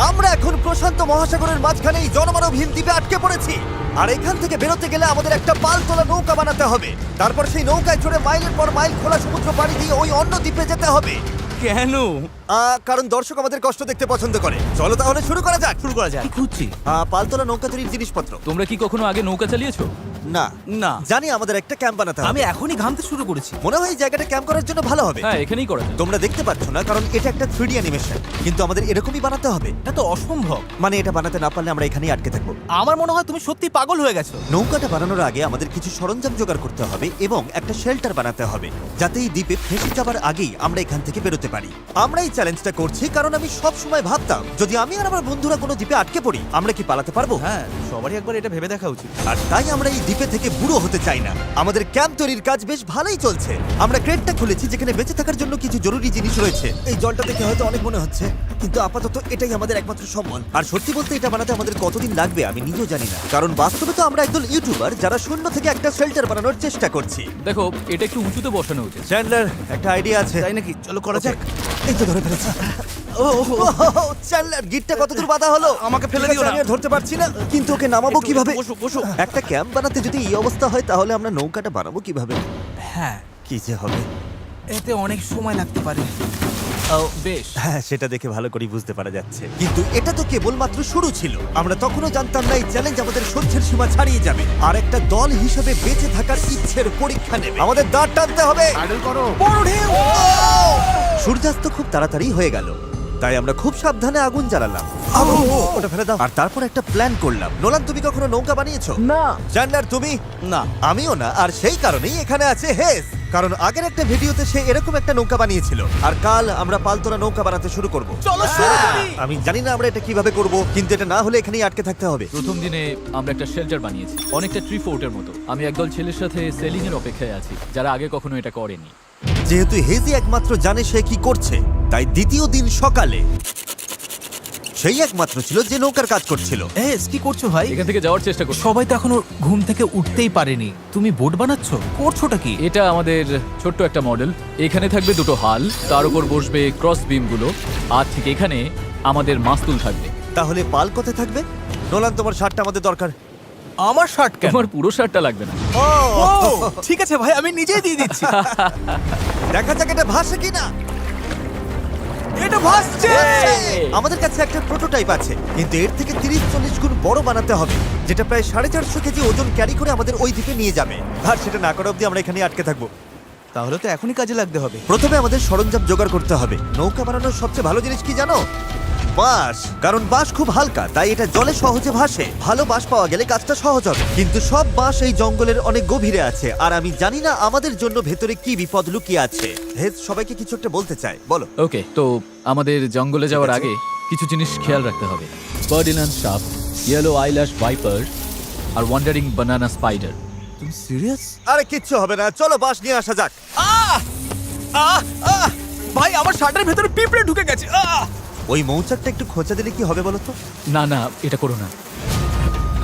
আমরা এখন প্রশান্ত মহাসাগরের মাঝখানে এই জনমানবহীন দ্বীপে আটকে পড়েছি। আর এখান থেকে বেরোতে গেলে আমাদের একটা পালতোলা নৌকা বানাতে হবে। তারপর সেই নৌকায় চড়ে মাইলের পর মাইল খোলা সমুদ্র পাড়ি দিয়ে ওই অন্য দ্বীপে যেতে হবে। কেন? কারণ দর্শক আমাদের কষ্ট দেখতে পছন্দ করে। চলো তাহলে শুরু করা যাক। কি খুঁজছি? পালতোলা নৌকা তৈরির জিনিসপত্র। তোমরা কি কখনো আগে নৌকা চালিয়েছো? না না। জানি আমাদের একটা ক্যাম্প বানাতে হবে। আমি এখনই ঘামতে শুরু করেছি। মনে হয় এই জায়গাটা ক্যাম্প করার জন্য ভালো হবে। হ্যাঁ, এখানেই করা যায়। তোমরা দেখতে পাচ্ছ না কারণ এটা একটা 3D অ্যানিমেশন, কিন্তু আমাদের এরকমই বানাতে হবে। এটা তো অসম্ভব। মানে এটা বানাতে না পারলে আমরা এখানেই আটকে থাকবো। আমার মনে হয় তুমি সত্যি পাগল হয়ে গেছো। নৌকাটা বানানোর আগে আমাদের কিছু সরঞ্জাম জোগাড় করতে হবে এবং একটা শেল্টার বানাতে হবে, যাতে এই দ্বীপে ফেসে যাবার আগেই আমরা এখান থেকে বেরোতে পারি। আমরা এই চ্যালেঞ্জটা করছি কারণ আমি সব সময় ভাবতাম যদি আমি আর আমার বন্ধুরা কোনো দ্বীপে আটকে পড়ি আমরা কি পালাতে পারবো। হ্যাঁ, সবারই একবার এটা ভেবে দেখা উচিত। আর তাই আমরা এই দ্বীপে থেকে বুড়ো হতে চাই না। আমাদের ক্যাম্প তৈরির কাজ বেশ ভালোই চলছে। আমরা ক্রেটটা খুলেছি যেখানে বেঁচে থাকার জন্য কিছু জরুরি জিনিস রয়েছে। এই জলটা দেখে হয়তো অনেক মনে হচ্ছে, কিন্তু আপাতত এটাই আমাদের একমাত্র সম্বল। আর সত্যি বলতে এটা বানাতে আমাদের কতদিন লাগবে আমি নিজেও জানি না, কারণ বাস্তবে তো আমরা একদল ইউটিউবার যারা শূন্য থেকে একটা শেল্টার বানানোর চেষ্টা করছি। দেখো, এটা একটু উঁচুতে বসানো উচিত। চ্যান্ডলার, একটা আইডিয়া আছে। তাই নাকি? চলো করা যাক। এই তো ধরে ফেলেছি। চ্যান্ডলার, গিটটা কতদূর বাঁধা হলো? আমাকে ফেলে দিও না। আমি আর ধরতে পারছি না, কিন্তু ওকে নামাবো কিভাবে? বসো বসো। একটা ক্যাম্প বানাতে যদি এই অবস্থা হয় তাহলে আমরা নৌকাটা বানাবো কিভাবে? হ্যাঁ, কি যে হবে। এতে অনেক সময় লাগতে পারে। বেশ। হ্যাঁ, সেটা দেখে ভালো করে বুঝতে পারা যাচ্ছে, কিন্তু এটা তো কেবলমাত্র শুরু ছিল। আমরা তখনও জানতাম না এই চ্যালেঞ্জ আমাদের সহ্যের সীমা ছাড়িয়ে যাবে আর একটা দল হিসেবে বেঁচে থাকার ইচ্ছের পরীক্ষা নেবে। আমাদের দাঁড় টানতে হবে। বড় ঢেউ! সূর্যাস্ত খুব তাড়াতাড়ি হয়ে গেল, তাই আমরা খুব সাবধানে আগুন জ্বালালাম। ওটা ফেলে দাও। আর তারপর একটা প্ল্যান করলাম। নোলান, তুমি কখনো নৌকা বানিয়েছো? না। চ্যান্ডলার, তুমি? না। আমিও না। আর সেই কারণেই এখানে আছে হেস, কারণ আগের একটা ভিডিওতে সে এরকম একটা নৌকা বানিয়েছিল। আর কাল আমরা পালতোলা নৌকা বানাতে শুরু করব। চলো শুরু করি। আমি জানি না আমরা এটা কিভাবে করব, কিন্তু এটা না হলে এখানেই আটকে থাকতে হবে। প্রথম দিনে আমরা একটা শেল্টার বানিয়েছি, অনেকটা ট্রি ফোর্টের মতো। আমি একদল ছেলের সাথে সেলিং এর অপেক্ষায় আছি যারা আগে কখনো এটা করেনি। যেহেতু হেজি একমাত্র জানে সে কি করছে, তাই দ্বিতীয় দিন সকালে সেই একমাত্র ছিল যে নৌকার কাজ করছিল। কি করছো ভাই? এখান থেকে যাওয়ার চেষ্টা করছি। সবাই তো এখনো ঘুম থেকে উঠতেই পারেনি। তুমি বোট বানাচ্ছ? করছোটা কি? এটা আমাদের ছোট্ট একটা মডেল। এখানে থাকবে দুটো হাল, তার উপর বসবে ক্রস বিম গুলো, আর ঠিক এখানে আমাদের মাস্তুল থাকবে। তাহলে পাল কোথায় থাকবে? নোলান, তোমার শার্টটা আমাদের দরকার। আমার শার্ট কেন? তোমার পুরো শার্টটা লাগবে না। ও, ঠিক আছে ভাই, আমি নিজেই দিয়ে দিচ্ছি। দেখা যাক এটা ভাসে কিনা। এটা ভাসছে। আমাদের কাছে একটা প্রোটোটাইপ আছে, কিন্তু এর থেকে 30-40 গুণ বড় বানাতে হবে, যেটা প্রায় 450 কেজি ওজন ক্যারি করে আমাদের ওই দ্বীপে নিয়ে যাবে। আর সেটা না করা অবধি আমরা এখানে আটকে থাকবো। তাহলে তো এখনই কাজে লাগতে হবে। প্রথমে আমাদের সরঞ্জাম জোগাড় করতে হবে। নৌকা বানানোর সবচেয়ে ভালো জিনিস কি জানো? বাঁশ। কারণ বাঁশ খুব হালকা, তাই এটা জলে সহজে ভাসে। ভালো বাঁশ পাওয়া গেলে কাজটা সহজ হবে। কিন্তু সব বাঁশ এই জঙ্গলের অনেক গভীরে আছে, আর আমি জানি না আমাদের জন্য ভেতরে কি বিপদ লুকিয়ে আছে। হেজ সবাইকে কিছু একটা বলতে চায়, বলো। ওকে, তো আমাদের জঙ্গলে যাওয়ার আগে কিছু জিনিস খেয়াল রাখতে হবে। পার্ডিনান সাপ, ইয়েলো আইল্যাশ ভাইপার, আর ওয়ান্ডারিং বানানা স্পাইডার। তুমি সিরিয়াস? আরে কিচ্ছু হবে না, চলো বাঁশ নিয়ে আসা যাক। ভাই, আমার শার্টের ভেতরে পিঁপড়ে ঢুকে গেছে। ওই মৌচাকটা একটু খোঁচা দিলে কি হবে বলো তো? না না, এটা করো না।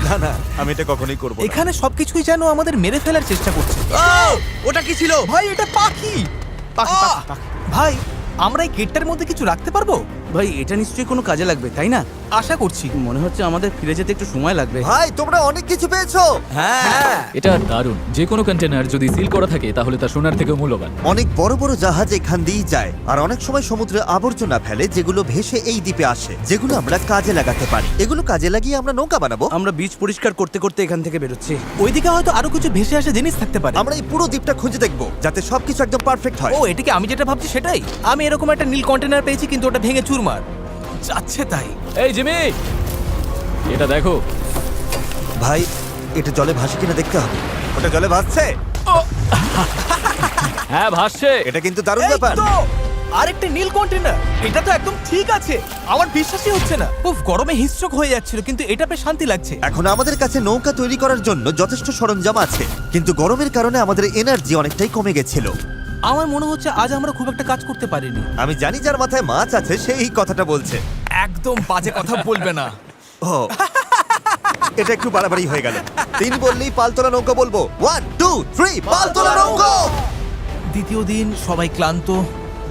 না না, আমি এটা কখনোই করবো না। এখানে সবকিছুই যেন আমাদের মেরে ফেলার চেষ্টা করছে। ওটা কি ছিল? ভাই, এটা পাখি। পাখি। ভাই, আমরা এই গেটটার মধ্যে কিছু রাখতে পারবো? ভাই, এটা নিশ্চয়ই কোনো কাজে লাগবে, তাই না? আশা করছি। মনে হচ্ছে আমাদের ফিরে যেতে একটু সময় লাগবে। ভাই, তোমরা অনেক কিছু পেয়েছো। হ্যাঁ। এটা দারুণ। যে কোনো কন্টেনার যদি সিল করা থাকে তাহলে তা সোনার থেকেও মূল্যবান। অনেক বড় বড় জাহাজ এখান দিয়েই যায়, আর অনেক সময় সমুদ্রে আবর্জনা ফেলে যেগুলো ভেসে এই দ্বীপে আসে, যেগুলো আমরা কাজে লাগাতে পারি। এগুলো কাজে লাগিয়ে আমরা নৌকা বানাবো। আমরা বীজ পরিষ্কার করতে করতে এখান থেকে বেরোচ্ছি। ওইদিকে হয়তো আরো কিছু ভেসে আসা জিনিস থাকতে পারে। আমরা এই পুরো দ্বীপটা খুঁজে দেখবো যাতে সবকিছু একদম পারফেক্ট হয়। ও, এটাকে আমি যেটা ভাবছি সেটাই। আমি এরকম একটা নীল কন্টেনার পেয়েছি, কিন্তু ওটা ভেঙে চুরমার যাচ্ছে। তাই এই জিমি, এটা দেখো। ভাই, এটা জলে ভাসে কিনা দেখতে হবে। ওটা জলে ভাসছে। হ্যাঁ, ভাসছে। এটা কিন্তু দারুণ এই ব্যাপার। তো, আরেকটা নীল কন্টেনার। এটা তো একদম ঠিক আছে। আমার বিশ্বাসই হচ্ছে না। উফ, গরমে হিস্ট্রোক হয়ে যাচ্ছিল, কিন্তু এটা বেশ শান্তি লাগছে। এখন আমাদের কাছে নৌকা তৈরি করার জন্য যথেষ্ট সরঞ্জাম আছে, কিন্তু গরমের কারণে আমাদের এনার্জি অনেকটাই কমে গেছিল। আমার মনে হচ্ছে আজ আমরা খুব একটা কাজ করতে পারিনি। আমি জানি যার মাথায় মাছ আছে সেই এই কথাটা বলছে। একদম বাজে কথা বলবে না। ও, এটা একটু বাড়াবাড়ি হয়ে গেল। 3 বললেই পালতোলা নৌকা বলবো। 1 2 3 পালতোলা নৌকা। দ্বিতীয় দিন, সবাই ক্লান্ত,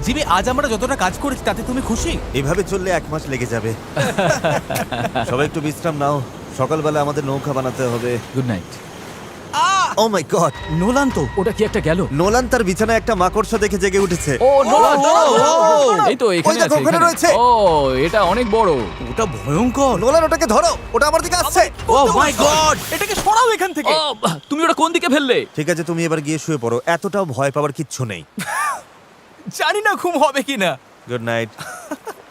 জিমি, আজ আমরা যতটা কাজ করেছি তাতে তুমি খুশি? এভাবে চললে 1 মাস লেগে যাবে। সবাই একটু বিশ্রাম নাও, সকালবেলা আমাদের নৌকা বানাতে হবে। Good night. Oh my god, Nolan তো। ওটা কি একটা গেল? নোলান তার বিছানায় একটা মাকড়সা দেখে জেগে উঠেছে। ও নোলান, এই তো এখানে ওই দেখো, আছে, ওখানে এখানে। রয়েছে। ও এটা অনেক বড়। ওটা ভয়ঙ্কর। নোলান ওটাকে ধরো, ওটা আমার দিকে আসছে। ও মাই গড। এটাকে সরাও এখান থেকে। ও তুমি ওটা কোন দিকে ফেললে? ঠিক আছে, তুমি এবার গিয়ে শুয়ে পড়ো, এতটাও ভয় পাওয়ার কিচ্ছু নেই। জানি না ঘুম হবে কিনা। Good night.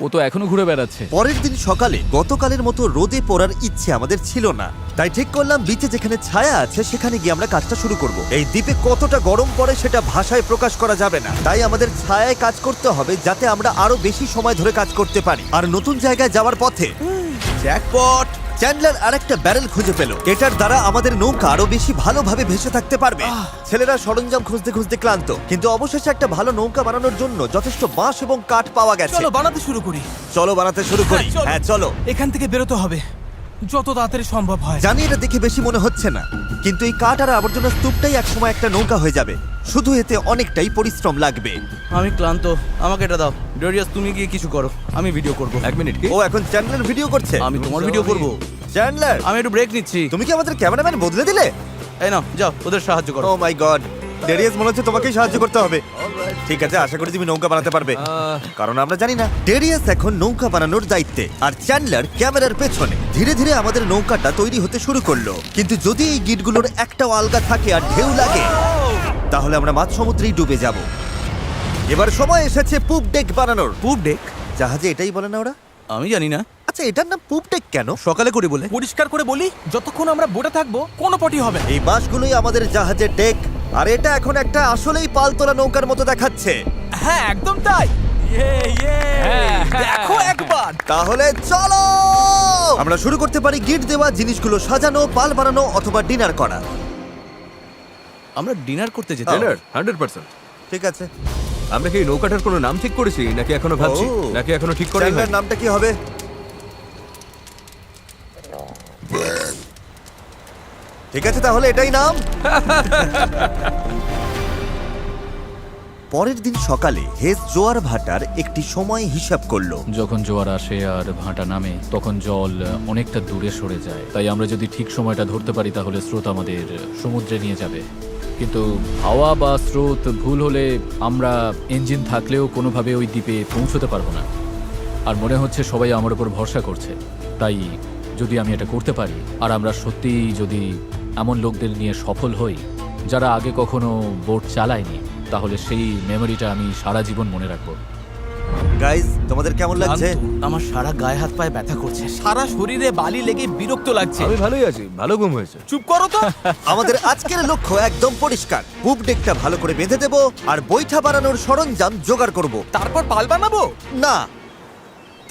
ও তো এখনো ঘুরে বেড়াচ্ছে। পরের দিন সকালে গতকালের মতো রোদে পড়ার ইচ্ছে আমাদের ছিল না, তাই ঠিক করলাম বিচে যেখানে ছায়া আছে সেখানে গিয়ে আমরা কাজটা শুরু করব। এই দ্বীপে কতটা গরম পড়ে সেটা ভাষায় প্রকাশ করা যাবে না, তাই আমাদের ছায়ায় কাজ করতে হবে যাতে আমরা আরো বেশি সময় ধরে কাজ করতে পারি। আর নতুন জায়গায় যাওয়ার পথে জ্যাকপট। চ্যান্ডলার আরেকটা ব্যারেল খুঁজে পেল, এটার দ্বারা আমাদের নৌকা আরো বেশি ভালোভাবে ভেসে থাকতে পারবে। ছেলেরা সরঞ্জাম খুঁজতে খুঁজতে ক্লান্ত, কিন্তু অবশেষে একটা ভালো নৌকা বানানোর জন্য যথেষ্ট বাঁশ এবং কাঠ পাওয়া গেছে। চলো বানাতে শুরু করি। চলো বানাতে শুরু করি। হ্যাঁ চলো। এখান থেকে বেরোতে হবে যত তাড়াতাড়ি সম্ভব হয়। জানি এটা দেখে বেশি মনে হচ্ছে না, কিন্তু এই কাঠ আর আবর্জনা স্তূপটাই একসময় একটা নৌকা হয়ে যাবে। শুধু এতে অনেকটাই পরিশ্রম লাগবে। আমি ক্লান্ত, আমাকে এটা দাও। ডেরিয়াস, তুমি গিয়ে কিছু করো, আমি ভিডিও করব। 1 মিনিট কি? ও এখন চ্যান্ডলার ভিডিও করছে। আমি তোমার ভিডিও করব। চ্যান্ডলার, আমি একটু ব্রেক নিচ্ছি। তুমি কি আমাদের ক্যামেরাম্যান বদলে দিলে? এই নাও, যাও ওদের সাহায্য করো। ও মাই গড, ডেরিয়াস মনে হচ্ছে তোমাকেই সাহায্য করতে হবে। ঠিক আছে, আশা করি তুমি নৌকা বানাতে পারবে, কারণ আমরা জানি না। ডেরিয়াস এখন নৌকা বানানোর দায়িত্বে, আর চ্যান্ডলার ক্যামেরার পেছনে। ধীরে ধীরে আমাদের নৌকাটা তৈরি হতে শুরু করলো, কিন্তু যদি এই গিটগুলোর একটাও আলগা থাকে আর ঢেউ লাগে তাহলে আমরা মাঝ সমুদ্রেই ডুবে যাব। এবার সময় এসেছে পুপ ডেক বানানোর। পুপ ডেক? জাহাজে এটাই বলে না ওরা? আমি জানি না। আচ্ছা, এটার নাম পুপ ডেক কেন? সকালে করে বলে। পরিষ্কার করে বলি, যতক্ষণ আমরা বোটে থাকবো কোনো পটি হবে না। এই বাঁশগুলোই আমাদের জাহাজের ডেক, আর এটা এখন একটা আসলেই পালতোলা নৌকার মতো দেখাচ্ছে। হ্যাঁ একদম তাই। দেখো একবার। তাহলে চলো আমরা শুরু করতে পারি গিট দেওয়া জিনিসগুলো সাজানো, পাল বানানো অথবা ডিনার করা। আমরা ডিনার করতে যেতে Dinner? 100%। ঠিক আছে, আমরা কি এই নৌকাটার কোনো নাম ঠিক করেছি নাকি এখনো ভাবছি? ও। নাকি এখনো ঠিক করাই চ্যান্ডলার হয়নি? নামটা কি হবে? ঠিক আছে, তাহলে এটাই নাম। পরের দিন সকালে হেস জোয়ার ভাটার একটি সময় হিসাব করলো। যখন জোয়ার আসে আর ভাটা নামে তখন জল অনেকটা দূরে সরে যায়, তাই আমরা যদি ঠিক সময়টা ধরতে পারি তাহলে স্রোত আমাদের সমুদ্রে নিয়ে যাবে। কিন্তু হাওয়া বা স্রোত ভুল হলে আমরা ইঞ্জিন থাকলেও কোনোভাবে ওই দ্বীপে পৌঁছতে পারবো না। আর মনে হচ্ছে সবাই আমার উপর ভরসা করছে, তাই যদি আমি এটা করতে পারি আর আমরা সত্যিই যদি এমন লোকদের নিয়ে সফল হই যারা আগে কখনো বোট চালায়নি, তাহলে সেই মেমোরিটা আমি সারা জীবন মনে রাখবো। গাইজ, তোমাদের কেমন লাগছে? আমার সারা গায়ে হাত পায়ে ব্যথা করছে। সারা শরীরে বালি লেগে বিরক্ত লাগছে। আমি ভালোই আছি, ভালো ঘুম হয়েছে। চুপ করো তো। আমাদের আজকের লক্ষ্য একদম পরিষ্কার। পুপ ডেকটা ভালো করে বেঁধে দেব আর বৈঠা বানানোর সরঞ্জাম জোগাড় করব। তারপর পাল বানাবো। না,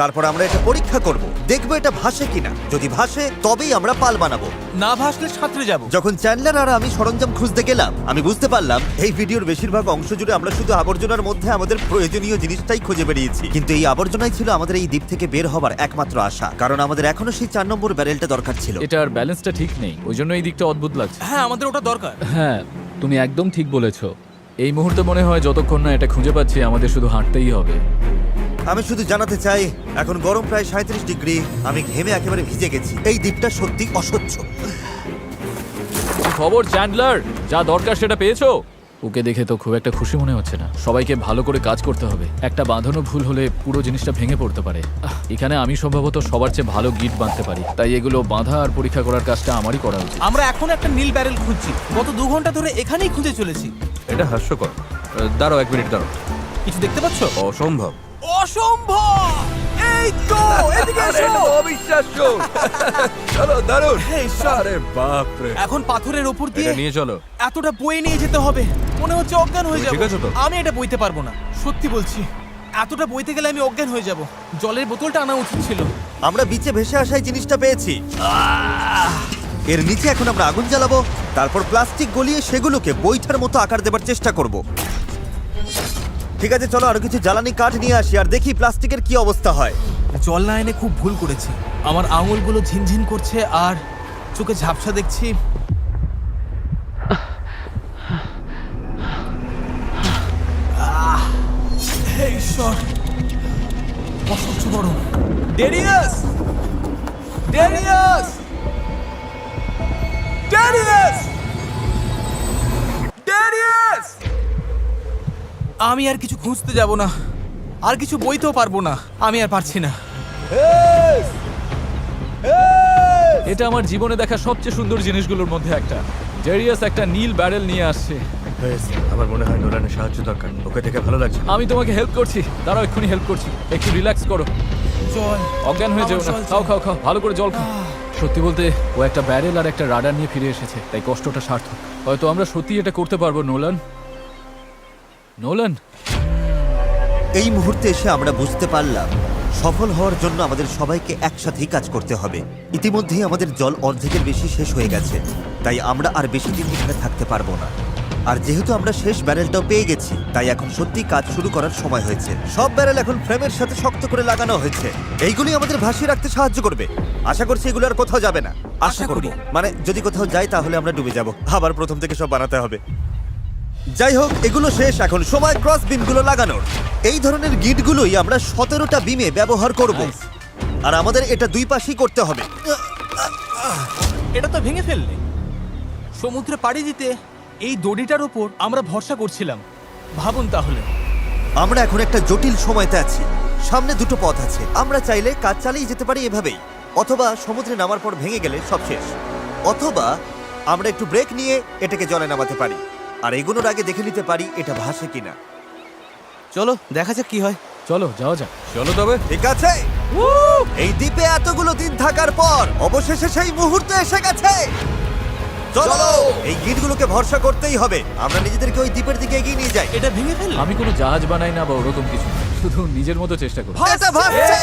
তারপর আমরা এটা পরীক্ষা করব, দেখবো এটা ভাসে কিনা। যদি ভাসে তবেই আমরা পাল বানাবো। না ভাসলে সাঁতরে যাবো। যখন চ্যান্ডলার আর আমি সরঞ্জাম খুঁজতে গেলাম, আমি বুঝতে পারলাম এই ভিডিওর বেশিরভাগ অংশ জুড়ে আমরা শুধু আবর্জনার মধ্যে আমাদের প্রয়োজনীয় জিনিসটাই খুঁজে বেরিয়েছি। কিন্তু এই আবর্জনাই ছিল আমাদের এই দ্বীপ থেকে বের হবার একমাত্র আশা, কারণ আমাদের এখনো সেই 4 নম্বর ব্যারেলটা দরকার ছিল। এটার ব্যালেন্সটা ঠিক নেই, ওই জন্য এই দিকটা অদ্ভুত লাগছে। হ্যাঁ আমাদের ওটা দরকার। হ্যাঁ তুমি একদম ঠিক বলেছো। এই মুহূর্তে মনে হয় যতক্ষণ না এটা খুঁজে পাচ্ছি আমাদের শুধু হাঁটতেই হবে। আমি শুধু জানাতে চাই, এখন গরম প্রায় 37 ডিগ্রি, আমি ঘেমে একেবারে ভিজে গেছি। এই দ্বীপটা সত্যি অসহ্য। কি খবর চ্যান্ডলার? যা দরকার সেটা পেয়েছো? ওকে দেখে তো খুব একটা খুশি মনে হচ্ছে না। সবাইকে ভালো করে কাজ করতে হবে, একটা বাঁধানো ভুল হলে পুরো জিনিসটা ভেঙে পড়তে পারে। এখানে আমি সম্ভবত সবার চেয়ে ভালো গিট বাঁধতে পারি, তাই এগুলো বাঁধা আর পরীক্ষা করার কাজটা আমারই করা উচিত। আমরা এখন একটা নীল ব্যারেল খুঁজছি, গত 2 ঘন্টা ধরে এখানেই খুঁজে চলেছি। এটা হাস্যকর। দাঁড়াও 1 মিনিট, দাঁড়াও। কিছু দেখতে পাচ্ছ? অসম্ভব। অসম্ভব! এই তো এদিকে এসো। অবিশ্বাস্য। চলো, দারুণ। হে ঈশ্বর! আরে বাপ রে। এখন পাথরের উপর দিয়ে এটা নিয়ে চলো। এতটা বয়ে নিয়ে যেতে হবে, মনে হচ্ছে অজ্ঞান হয়ে তুমি যাব। ঠিক আছো তো? আমি এটা বইতে পারবো না, সত্যি বলছি। এতটা বইতে গেলে আমি অজ্ঞান হয়ে যাব। জলের বোতলটা আনা উচিত ছিল। আমরা বিচে ভেসে আসাই জিনিসটা পেয়েছি। এর নিচে এখন আমরা আগুন জ্বালাবো, তারপর প্লাস্টিক গলিয়ে সেগুলোকে বৈঠার মতো আকার দেবার চেষ্টা করব। ঠিক আছে, চলো আরো কিছু জ্বালানি কাঠ নিয়ে আসি আর দেখি প্লাস্টিকের কি অবস্থা হয়। জল না এনে খুব ভুল করেছি। আমার আঙুলগুলো ঝিনঝিন করছে আর চোখে ঝাপসা দেখছি। হে ঈশ্বর, অসহ্য গরম। Darius, Darius, Darius, Darius! আমি আর কিছু খুঁজতে যাব না, আর কিছু বইতেও পারবো না, আমি আর পারছি না। এটা আমার জীবনে দেখা সবচেয়ে সুন্দর জিনিসগুলোর মধ্যে একটা। ডেরিয়াস একটা নীল ব্যারেল নিয়ে আসছে। আমার মনে হয় নোলানের সাহায্য দরকার, ওকে দেখে ভালো লাগছে। আমি তোমাকে হেল্প করছি, দাঁড়াও এক্ষুনি হেল্প করছি। একটু রিল্যাক্স করো, জল, অজ্ঞান হয়ে যেও না। আমার জল খাও চাই। খাও খাও, ভালো করে জল খাও। সত্যি বলতে ও একটা ব্যারেল আর একটা রাডার নিয়ে ফিরে এসেছে, তাই কষ্টটা সার্থক। হয়তো আমরা সত্যি এটা করতে পারবো। নোলান, নোলান, এই মুহূর্তে এসে আমরা বুঝতে পারলাম সফল হওয়ার জন্য আমাদের সবাইকে একসাথেই কাজ করতে হবে। ইতিমধ্যেই আমাদের জল অর্ধেকের বেশি শেষ হয়ে গেছে, তাই আমরা আর বেশি দিন এখানে থাকতে পারবো না। আর যেহেতু আমরা শেষ ব্যারেলটাও পেয়ে গেছি, তাই এখন সত্যি কাজ শুরু করার সময় হয়েছে। সব ব্যারেল এখন ফ্রেমের সাথে শক্ত করে লাগানো হয়েছে। এইগুলি আমাদের ভাসিয়ে রাখতে সাহায্য করবে। আশা করছি এগুলো আর কোথাও যাবে না। আশা করি, মানে যদি কোথাও যাই তাহলে আমরা ডুবে যাব, আবার প্রথম থেকে সব বানাতে হবে। যাই হোক, এগুলো শেষ, এখন সময় ক্রস বিমগুলো লাগানোর। এই ধরনের গিটগুলোই আমরা 17টা বিমে ব্যবহার করব, আর আমাদের এটা দুই পাশেই করতে হবে। এটা তো ভেঙে ফেললে। সমুদ্রে পাড়ি দিতে এই দড়িটার উপর আমরা ভরসা করছিলাম। ভাবুন তাহলে। আমরা এখন একটা জটিল সময়তে আছি। সামনে দুটো পথ আছে। আমরা চাইলে কাজ চালিয়ে যেতে পারি এভাবেই, অথবা সমুদ্রে নামার পর ভেঙে গেলে সব শেষ, অথবা আমরা একটু ব্রেক নিয়ে এটাকে জলে নামাতে পারি আর এগুলোর আগে দেখে নিতে পারি এটা ভাসে কিনা। চলো দেখা যাক কি হয়। চলো যাওয়া যাক। চলো তবে। ঠিক আছে, এই দ্বীপে এতগুলো দিন থাকার পর অবশেষে সেই মুহূর্ত এসে গেছে। চলো, এই গিটগুলোকে ভরসা করতেই হবে। আমরা নিজেদেরকে ওই দ্বীপের দিকে এগিয়ে নিয়ে যাই। এটা ভেঙে ফেললে। আমি কোনো জাহাজ বানাই না বা ওরকম কিছু না, শুধু নিজের মতো চেষ্টা করি। এটা ভাসছে।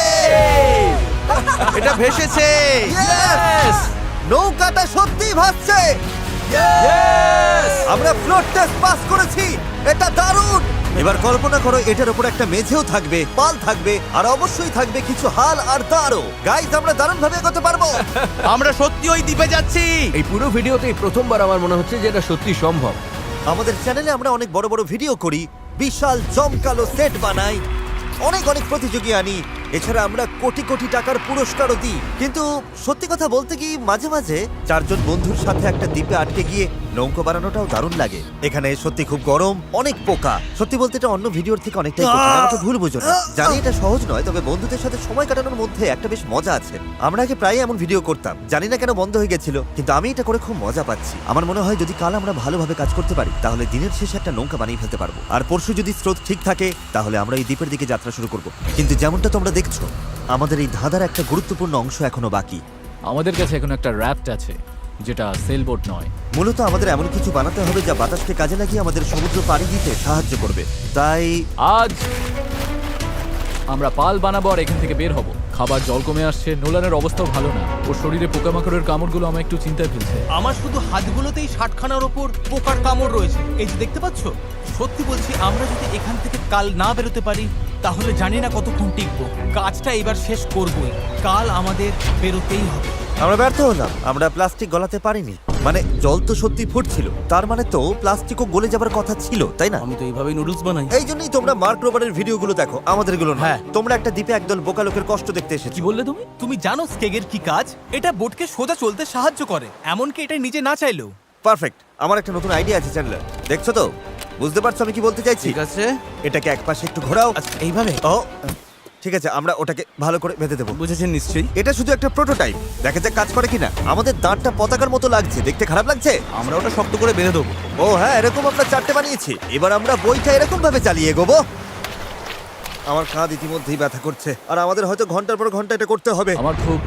এটা ভেসেছে। Yes! নৌকাটা সত্যিই ভাসছে। আমরা ফ্লোট টেস্ট পাস করেছি, এটা দারুণ। এবার কল্পনা করো এটার উপর একটা মেঝেও থাকবে, পাল থাকবে, আর অবশ্যই থাকবে কিছু হাল আর তারও। গাইজ, আমরা দারুণ ভাবে এগোতে পারবো। আমরা সত্যি ওই দ্বীপে যাচ্ছি। এই পুরো ভিডিওতেই প্রথমবার আমার মনে হচ্ছে যে এটা সত্যি সম্ভব। আমাদের চ্যানেলে আমরা অনেক বড় বড় ভিডিও করি, বিশাল জমকালো সেট বানাই, অনেক অনেক প্রতিযোগী আনি, এছাড়া আমরা কোটি কোটি টাকার পুরস্কারও দিই। কিন্তু সত্যি কথা বলতে কি, মাঝে মাঝে চারজন বন্ধুর সাথে একটা দ্বীপে আটকে গিয়ে নৌকো বানানোটাও দারুণ লাগে। এখানে সত্যি খুব গরম, অনেক পোকা। সত্যি বলতে এটা অন্য ভিডিওর থেকে অনেকটাই কঠিন, আমাকে ভুল বুঝো না। জানি এটা সহজ নয়, তবে বন্ধুদের সাথে সময় কাটানোর মধ্যে একটা বেশ মজা আছে। আমরা আগে প্রায় এমন ভিডিও করতাম, জানি না কেন বন্ধ হয়ে গেছিল, কিন্তু আমি এটা করে খুব মজা পাচ্ছি। আমার মনে হয় যদি কাল আমরা ভালোভাবে কাজ করতে পারি তাহলে দিনের শেষে একটা নৌকা বানিয়ে ফেলতে পারবো। আর পরশু যদি স্রোত ঠিক থাকে তাহলে আমরা এই দ্বীপের দিকে যাত্রা শুরু করব। কিন্তু যেমনটা তোমরা দেখছো, আমাদের এই ধাঁধার একটা গুরুত্বপূর্ণ অংশ এখনো বাকি। আমাদের কাছে এখন একটা র্যাফট আছে, যেটা সেলবোট নয়। মূলত আমাদের এমন কিছু বানাতে হবে যা বাতাসকে কাজে লাগিয়ে আমাদের সমুদ্র পাড়ি দিতে সাহায্য করবে। তাই আজ আমরা পাল বানাবো আর এখান থেকে বের হব। খাবার জল কমে আসছে, নোলানের অবস্থাও ভালো না, ওর শরীরে পোকামাকড়ের কামড়গুলো আমায় একটু চিন্তায় ফেলছে। আমার শুধু হাতগুলোতেই 60খানার ওপর পোকার কামড় রয়েছে। এই যে দেখতে পাচ্ছ, সত্যি বলছি, আমরা যদি এখান থেকে কাল না বেরোতে পারি তাহলে জানি না কতক্ষণ টিকবো। কাজটা এবার শেষ করবই, কাল আমাদের বেরোতেই হবে। আমরা ব্যর্থ হলাম, আমরা প্লাস্টিক গলাতে পারিনি। মানে জল তো সত্যি ফুটছিল, তার মানে তো প্লাস্টিকও গলে যাবার কথা ছিল, তাই না? আমি তো এইভাবেই নুডলস বানাই। এই জন্যই তোমরা মার্ক রোবারের ভিডিওগুলো দেখো, আমাদেরগুলো না। হ্যাঁ। তোমরা একটা দ্বীপে একদল বোকা লোকের কষ্ট দেখতে এসেছো। কি বললে তুমি? তুমি জানো স্কেগের কি কাজ? এটা বোটকে সোজা চলতে সাহায্য করে, এমনকি এটা নিজে না চাইলেও। পারফেক্ট। আমার একটা নতুন আইডিয়া আছে চ্যান্ডলার, দেখছো তো? বুঝতে পারছো আমি কি বলতে চাইছি? ঠিক আছে। এটাকে একপাশে একটু ঘোরাও। আচ্ছা এইভাবে। ও ঠিক আছে, আমরা ওটাকে ভালো করে বেঁধে দেবো। বুঝেছেন নিশ্চয়ই। এটা শুধু একটা প্রোটোটাইপ, দেখা যাক কাজ করে কিনা। আমাদের দাঁতটা পতাকার মতো লাগছে, দেখতে খারাপ লাগছে। আমরা ওটা শক্ত করে বেঁধে দেবো। ও হ্যাঁ, এরকম আমরা চারটে বানিয়েছি। এবার আমরা বইটা এরকম ভাবে চালিয়ে এগোবো। আমার কাঁধ ইতিমধ্যেই ব্যথা করছে, আর আমাদের হয়তো ঘন্টার পর ঘন্টা এটা করতে হবে। আমার খুব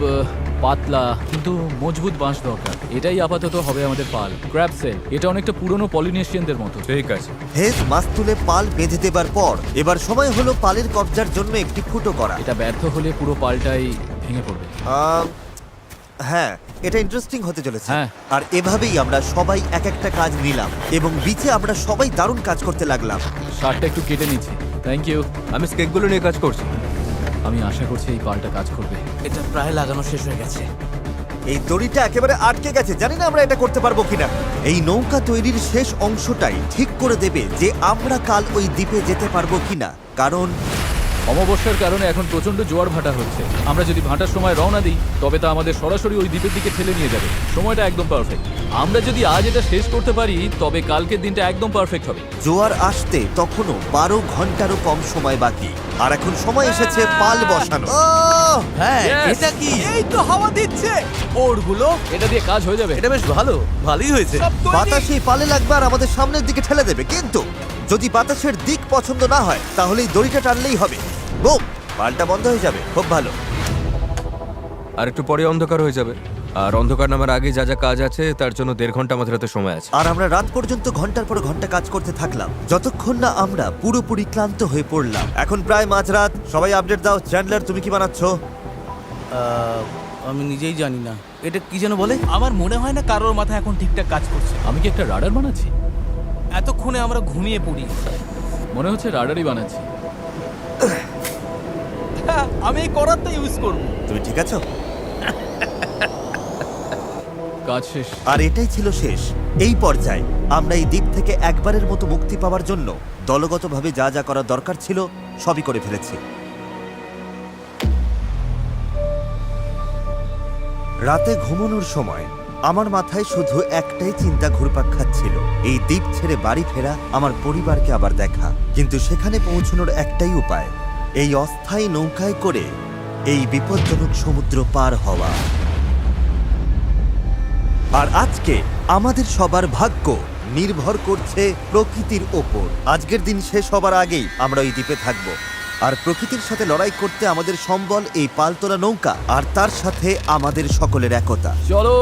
পাতলা কিন্তু মজবুত বাঁশ দরকার। এটাই আপাতত হবে আমাদের পাল। ক্র্যাব সেল, এটা অনেকটা পুরনো পলিনেশিয়ানদের মতো। ঠিক আছে। হেজ মাছ তুলে পাল বেঁধে দেবার পর এবার সময় হলো পালের কবজার জন্য একটি ফুটো করা। এটা ব্যর্থ হলে পুরো পালটাই ভেঙে পড়বে। হ্যাঁ, এটা ইন্টারেস্টিং হতে চলেছে। হ্যাঁ। আর এভাবেই আমরা সবাই এক একটা কাজ নিলাম এবং বিচে আমরা সবাই দারুণ কাজ করতে লাগলাম। শার্টটা একটু কেটে নিচ্ছি। Thank you. আমি স্কেকগুলো নিয়ে কাজ করছি। আমি আশা করছি এই পালটা কাজ করবে। এটা প্রায় লাগানো শেষ হয়ে গেছে। এই দড়িটা একেবারে আটকে গেছে, জানি না আমরা এটা করতে পারবো কিনা। এই নৌকা তৈরির শেষ অংশটাই ঠিক করে দেবে যে আমরা কাল ওই দ্বীপে যেতে পারবো কিনা, কারণ অমাবস্যার কারণে এখন প্রচন্ড জোয়ার ভাটা হচ্ছে। আমরা যদি ভাটার সময় রওনা দিই তবে তা আমাদের সরাসরি ওই দ্বীপের দিকে ঠেলে নিয়ে যাবে। সময়টা একদম পারফেক্ট। আমরা যদি আজ এটা শেষ করতে পারি তবে কালকের দিনটা একদম পারফেক্ট হবে। জোয়ার আসতে তখনও 12 ঘন্টারও কম সময় বাকি, আর এখন সময় এসেছে পাল বসানো। হ্যাঁ Yes! এটা কি? এই তো হাওয়া দিচ্ছে, ওরগুলো এটা দিয়ে কাজ হয়ে যাবে। এটা বেশ ভালোই হয়েছে। সব তৈরি। বাতাস এই পালে লাগবে আর আমাদের সামনের দিকে ঠেলে দেবে, কিন্তু যদি বাতাসের দিক পছন্দ না হয় তাহলে এই দড়িটা টানলেই হবে। বুম, পালটা বন্ধ হয়ে যাবে। খুব ভালো। আর একটু পরে অন্ধকার হয়ে যাবে, আর অন্ধকার নামার আগে যা যা কাজ আছে তার জন্য 1.5 ঘন্টা আমাদের হাতে সময় আছে। আর আমরা রাত পর্যন্ত ঘন্টার পর ঘন্টা কাজ করতে থাকলাম, যতক্ষণ না আমরা পুরোপুরি ক্লান্ত হয়ে পড়লাম। এখন প্রায় মাঝরাত। সবাই আপডেট দাও। চ্যান্ডলার, তুমি কি বানাচ্ছ? আমি নিজেই জানি না এটা কি যেন বলে। আমার মনে হয় না কারোর মাথা এখন ঠিকঠাক কাজ করছে। আমি কি একটা রাডার বানাচ্ছি? এতক্ষণে আমরা ঘুমিয়ে পড়ি। মনে হচ্ছে রাডারই বানাচ্ছি। হ্যাঁ, আমি এই করাতটা ইউজ করব। তুমি ঠিক আছো? কাজ শেষ। আর এটাই ছিল শেষ। এই পর্যায়ে আমরা এই দ্বীপ থেকে একবারের মতো মুক্তি পাওয়ার জন্য দলগতভাবে যা যা করা দরকার ছিল সবই করে ফেলেছি। রাতে ঘুমানোর সময় আমার মাথায় শুধু একটাই চিন্তা ঘুরপাক খাচ্ছিল, এই দ্বীপ ছেড়ে বাড়ি ফেরা, আমার পরিবারকে আবার দেখা। কিন্তু সেখানে পৌঁছানোর একটাই উপায়, এই অস্থায়ী নৌকায় করে এই বিপজ্জনক সমুদ্র পার হওয়া। আর আজকে আমাদের সবার ভাগ্য নির্ভর করছে প্রকৃতির ওপর। আজকের দিন শেষ হবার আগেই আমরা ওই দ্বীপে থাকব, আর প্রকৃতির সাথে লড়াই করতে আমাদের সম্বল এই পালতোলা নৌকা, আর তার সাথে আমাদের সকলের একতা। চলো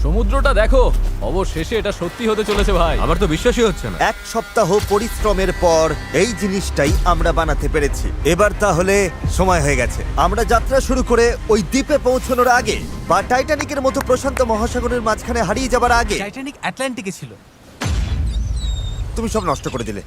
সমুদ্রটা দেখো। অবশেষে এটা সত্যি হতে চলেছে ভাই। আমার তো বিশ্বাসই হচ্ছে না। 1 সপ্তাহ পরিশ্রমের পর এই জিনিসটাই আমরা বানাতে পেরেছি। এবার তাহলে সময় হয়ে গেছে আমরা যাত্রা শুরু করে ওই দ্বীপে পৌঁছানোর আগে, বা টাইটানিকের মতো প্রশান্ত মহাসাগরের মাঝখানে হারিয়ে যাবার আগে। টাইটানিক আটলান্টিকে ছিল। তুমি সব নষ্ট করে দিলে।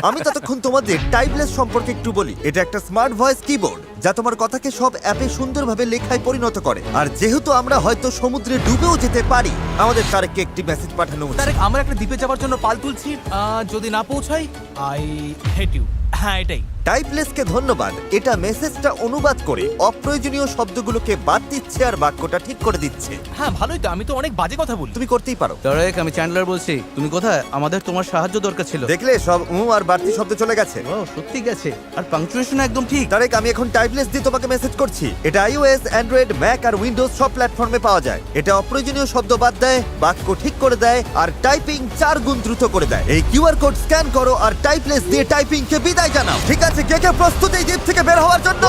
আমি ততক্ষণ তোমাদের টাইপলেস সম্পর্কে একটু বলি। এটা একটা স্মার্ট ভয়েস কিবোর্ড যা তোমার কথাকে সব অ্যাপে সুন্দরভাবে লেখায় পরিণত করে। আর যেহেতু আমরা হয়তো সমুদ্রে ডুবেও যেতে পারি, আমাদের তারেককে একটি মেসেজ পাঠানো উচিত। তারেক, আমরা একটা দ্বীপে যাওয়ার জন্য পাল তুলছি। যদি না পৌঁছাই, আই হেট ইউ। হ্যাঁ, এটাই। টাইপলেসকে ধন্যবাদ। এটা মেসেজটা অনুবাদ করে অপ্রয়োজনীয় শব্দগুলোকে বাদ দিচ্ছে আর বাক্যটা ঠিক করে দিচ্ছে। হ্যাঁ, ভালোই তো। আমি তো অনেক বাজে কথা বলি। তুমি করতেই পারো। তারেক, আমি চ্যান্ডলার বলছি। তুমি কোথায়? আমাদের তোমার সাহায্য দরকার ছিল। দেখলে সব আর বাড়তি শব্দ চলে গেছে। ও, সত্যি গেছে। আর পাংচুয়েশন একদম ঠিক। তারেক, আমি এখন টাইপলেস দিয়ে তোমাকে মেসেজ করছি। এটা iOS, অ্যান্ড্রয়েড, ম্যাক আর উইন্ডোজ সব প্ল্যাটফর্মে পাওয়া যায়। এটা অপ্রয়োজনীয় শব্দ বাদ দেয়, বাক্য ঠিক করে দেয়, আর টাইপিং 4 গুণ দ্রুত করে দেয়। এই কিউআর কোড স্ক্যান করো আর টাইপলেস দিয়ে টাইপিংকে বিদায় জানাও। ঠিক আছে, কে কে প্রস্তুত এই দ্বীপ থেকে বের হওয়ার জন্য?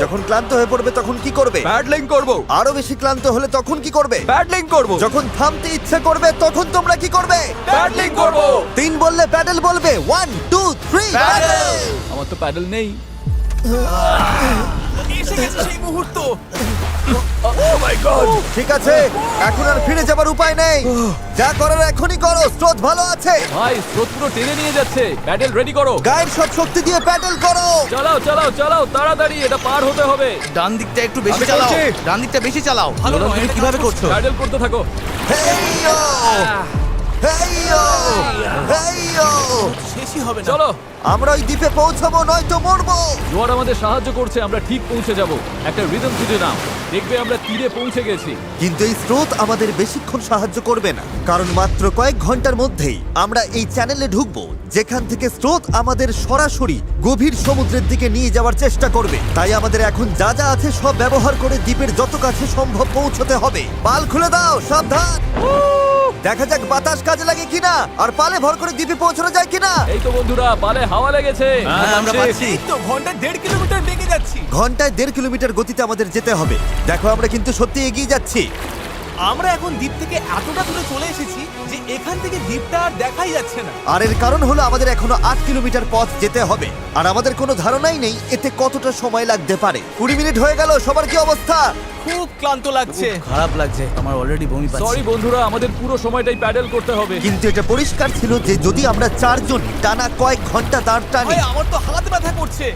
যখন ক্লান্ত হয়ে পড়বে তখন কি করবে? প্যাডলিং করব। আরো বেশি ক্লান্ত হলে তখন কি করবে? প্যাডলিং করব। যখন থামতে ইচ্ছে করবে তখন তোমরা কি করবে? প্যাডলিং করব। 3 বললে প্যাডেল বলবে। 1 2 3 প্যাডেল। আমার তো প্যাডেল নেই। এসে গেছে সেই মুহূর্ত। ঠিক আছে, এখন আর ফিরে যাবার উপায় নেই। যা করার এখনই করো, স্রোত ভালো আছে। ভাই স্রোত পুরো টেনে নিয়ে যাচ্ছে। প্যাডেল রেডি করো। গায়ের সব শক্তি দিয়ে প্যাডেল করো। চালাও চালাও চালাও, তাড়াতাড়ি এটা পার হতে হবে। ডান দিকটা একটু বেশি আমি চালাও। করছি। ডান দিকটা বেশি চালাও। ভালো নোলান, নয়, তুমি এটা কিভাবে কাজ করছো? প্যাডেল করতে থাকো। হেইয়ো হেইয়ো হেইয়ো। শেষই হবে না। চলো, আমরা ওই দ্বীপে পৌঁছাবো, নয়তো মরবো। জোয়ার আমাদের সাহায্য করছে। আমরা ঠিক পৌঁছে যাব। একটা রিদম খুঁজে নাও, দেখবে আমরা তীরে পৌঁছে গেছি। কিন্তু এই স্রোত আমাদের বেশিক্ষণ সাহায্য করবে না, কারণ মাত্র কয়েক ঘন্টার মধ্যেই আমরা এই চ্যানেলে ঢুকবো, যেখান থেকে স্রোত আমাদের সরাসরি গভীর সমুদ্রের দিকে নিয়ে যাওয়ার চেষ্টা করবে। তাই আমাদের এখন যা যা আছে সব ব্যবহার করে দ্বীপের যত কাছে সম্ভব পৌঁছতে হবে। পাল খুলে দাও, সাবধান। দেখা যাক বাতাস কাজে লাগে কিনা, আর পালে ভর করে দ্বীপে পৌঁছানো যায় কিনা। এই তো বন্ধুরা, পালে হাওয়া লেগেছে। হ্যাঁ, আমরা পাচ্ছি। এই তো ঘন্টায় 1.5 কিলোমিটার বেগে যাচ্ছি। ঘন্টায় 1.5 কিলোমিটার গতিতে আমাদের যেতে হবে। দেখো, আমরা কিন্তু সত্যি এগিয়ে যাচ্ছি। আমরা এখন দ্বীপ থেকে এতটা দূরে চলে এসেছি যে এখান থেকে দ্বীপটা আর দেখাই যাচ্ছে না। আর এর কারণ হলো আমাদের এখনো 8 কিলোমিটার পথ যেতে হবে, আর আমাদের কোনো ধারণাই নেই এতে কতটা সময় লাগতে পারে। 20 মিনিট হয়ে গেল। সবার কি অবস্থা? খুব ক্লান্ত লাগছে। খারাপ লাগছে, আমার অলরেডি বমি পাচ্ছে। সরি বন্ধুরা, আমাদের পুরো সময়টাই প্যাডেল করতে হবে। কিন্তু এটা পরিষ্কার ছিল যে যদি আমরা 4 জন টানা কয়েক ঘন্টা দাঁড় টানি, ভাই, আমার তো হাত ব্যথা করছে।